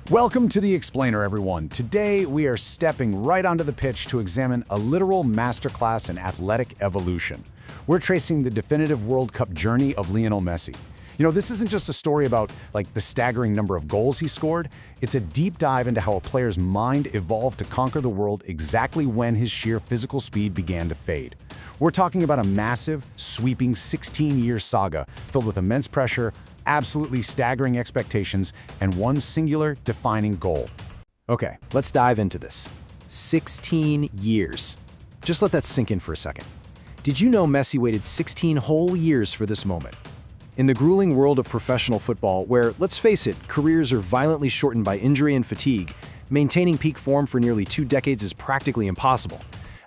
Welcome to The Explainer, everyone. Today, we are stepping right onto the pitch to examine a literal masterclass in athletic evolution. We're tracing the definitive World Cup journey of Lionel Messi. This isn't just a story about, the staggering number of goals he scored. It's a deep dive into how a player's mind evolved to conquer the world exactly when his sheer physical speed began to fade. We're talking about a massive, sweeping 16-year saga filled with immense pressure, absolutely staggering expectations, and one singular defining goal. Okay, let's dive into this. 16 years. Just let that sink in for a second. Did you know Messi waited 16 whole years for this moment? In the grueling world of professional football, where, let's face it, careers are violently shortened by injury and fatigue, maintaining peak form for nearly 2 decades is practically impossible.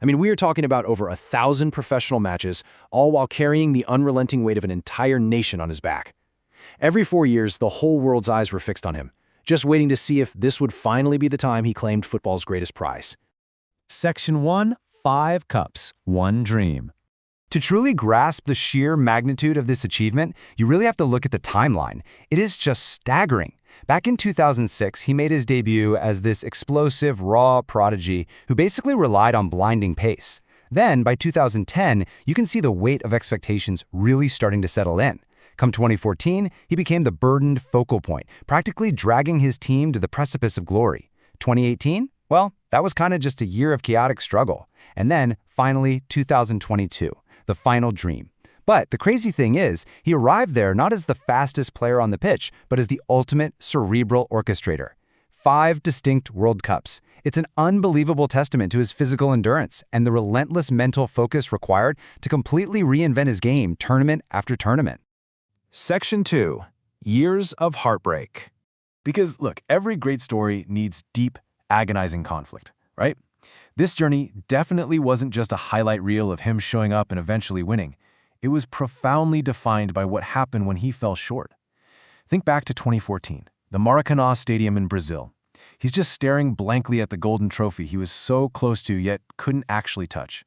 We are talking about over 1,000 professional matches, all while carrying the unrelenting weight of an entire nation on his back. Every 4 years, the whole world's eyes were fixed on him, just waiting to see if this would finally be the time he claimed football's greatest prize. Section 1, 5 Cups, 1 Dream. To truly grasp the sheer magnitude of this achievement, you really have to look at the timeline. It is just staggering. Back in 2006, he made his debut as this explosive, raw prodigy who basically relied on blinding pace. Then, by 2010, you can see the weight of expectations really starting to settle in. Come 2014, he became the burdened focal point, practically dragging his team to the precipice of glory. 2018? Well, that was kind of just a year of chaotic struggle. And then, finally, 2022, the final dream. But the crazy thing is, he arrived there not as the fastest player on the pitch, but as the ultimate cerebral orchestrator. 5 distinct World Cups. It's an unbelievable testament to his physical endurance and the relentless mental focus required to completely reinvent his game tournament after tournament. Section 2. Years of Heartbreak. Because, look, every great story needs deep, agonizing conflict, right? This journey definitely wasn't just a highlight reel of him showing up and eventually winning. It was profoundly defined by what happened when he fell short. Think back to 2014, the Maracanã Stadium in Brazil. He's just staring blankly at the golden trophy he was so close to yet couldn't actually touch.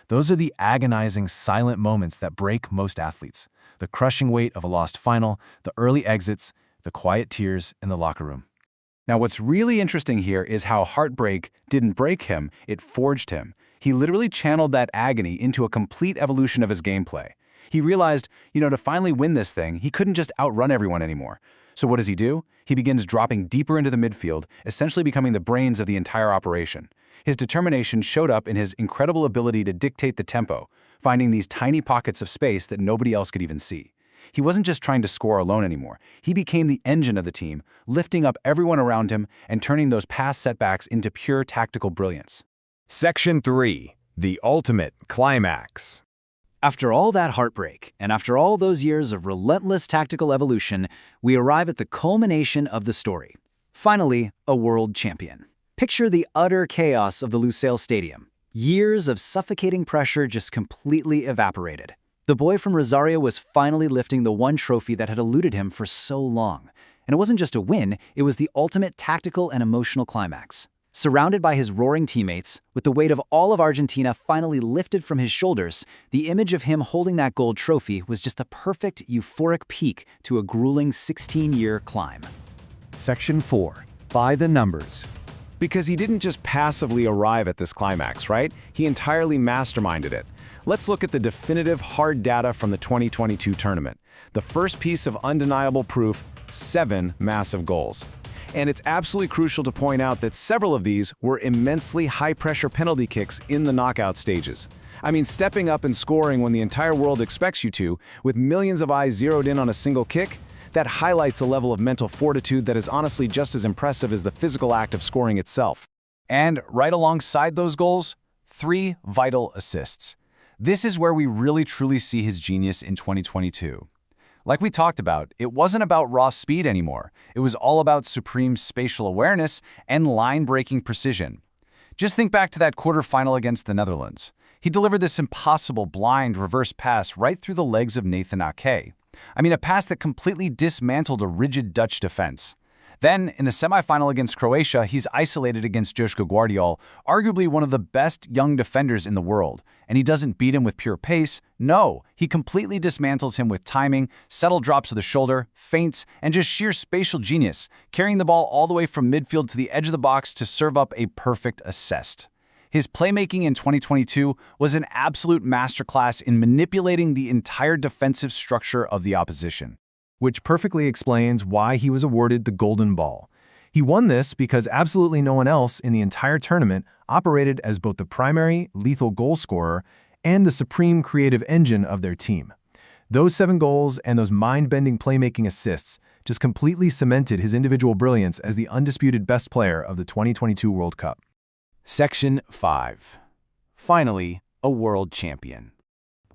Those are the agonizing, silent moments that break most athletes. The crushing weight of a lost final, the early exits, the quiet tears in the locker room. Now, what's really interesting here is how heartbreak didn't break him, it forged him. He literally channeled that agony into a complete evolution of his gameplay. He realized, to finally win this thing, he couldn't just outrun everyone anymore. So what does he do? He begins dropping deeper into the midfield, essentially becoming the brains of the entire operation. His determination showed up in his incredible ability to dictate the tempo, finding these tiny pockets of space that nobody else could even see. He wasn't just trying to score alone anymore. He became the engine of the team, lifting up everyone around him and turning those past setbacks into pure tactical brilliance. Section 3. The Ultimate Climax. After all that heartbreak, and after all those years of relentless tactical evolution, we arrive at the culmination of the story. Finally, a world champion. Picture the utter chaos of the Lusail Stadium. Years of suffocating pressure just completely evaporated. The boy from Rosario was finally lifting the one trophy that had eluded him for so long. And it wasn't just a win, it was the ultimate tactical and emotional climax. Surrounded by his roaring teammates, with the weight of all of Argentina finally lifted from his shoulders, the image of him holding that gold trophy was just the perfect euphoric peak to a grueling 16-year climb. Section 4. By the Numbers. Because he didn't just passively arrive at this climax, right? He entirely masterminded it. Let's look at the definitive hard data from the 2022 tournament. The first piece of undeniable proof, 7 massive goals. And it's absolutely crucial to point out that several of these were immensely high-pressure penalty kicks in the knockout stages. Stepping up and scoring when the entire world expects you to, with millions of eyes zeroed in on a single kick, that highlights a level of mental fortitude that is honestly just as impressive as the physical act of scoring itself. And right alongside those goals, 3 vital assists. This is where we really truly see his genius in 2022. Like we talked about, it wasn't about raw speed anymore. It was all about supreme spatial awareness and line-breaking precision. Just think back to that quarterfinal against the Netherlands. He delivered this impossible blind reverse pass right through the legs of Nathan Ake. A pass that completely dismantled a rigid Dutch defense. Then, in the semifinal against Croatia, he's isolated against Joško Guardiol, arguably one of the best young defenders in the world. And he doesn't beat him with pure pace. No, he completely dismantles him with timing, subtle drops of the shoulder, feints, and just sheer spatial genius, carrying the ball all the way from midfield to the edge of the box to serve up a perfect assist. His playmaking in 2022 was an absolute masterclass in manipulating the entire defensive structure of the opposition. Which perfectly explains why he was awarded the Golden Ball. He won this because absolutely no one else in the entire tournament operated as both the primary, lethal goal scorer and the supreme creative engine of their team. Those 7 goals and those mind-bending playmaking assists just completely cemented his individual brilliance as the undisputed best player of the 2022 World Cup. Section 5. Finally, a world champion.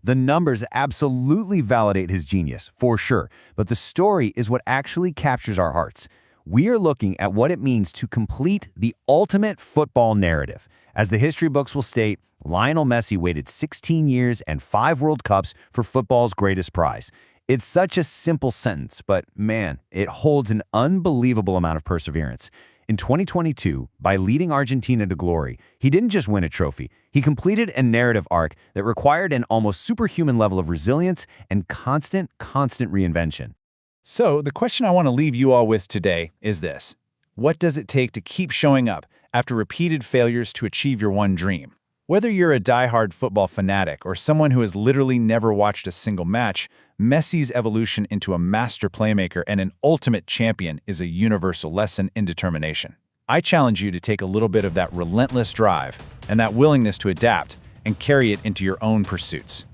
The numbers absolutely validate his genius, for sure, but the story is what actually captures our hearts. We are looking at what it means to complete the ultimate football narrative. As the history books will state, Lionel Messi waited 16 years and 5 World Cups for football's greatest prize. It's such a simple sentence, but man, it holds an unbelievable amount of perseverance. In 2022, by leading Argentina to glory, he didn't just win a trophy. He completed a narrative arc that required an almost superhuman level of resilience and constant reinvention. So, the question I want to leave you all with today is this. What does it take to keep showing up after repeated failures to achieve your one dream? Whether you're a diehard football fanatic or someone who has literally never watched a single match, Messi's evolution into a master playmaker and an ultimate champion is a universal lesson in determination. I challenge you to take a little bit of that relentless drive and that willingness to adapt and carry it into your own pursuits.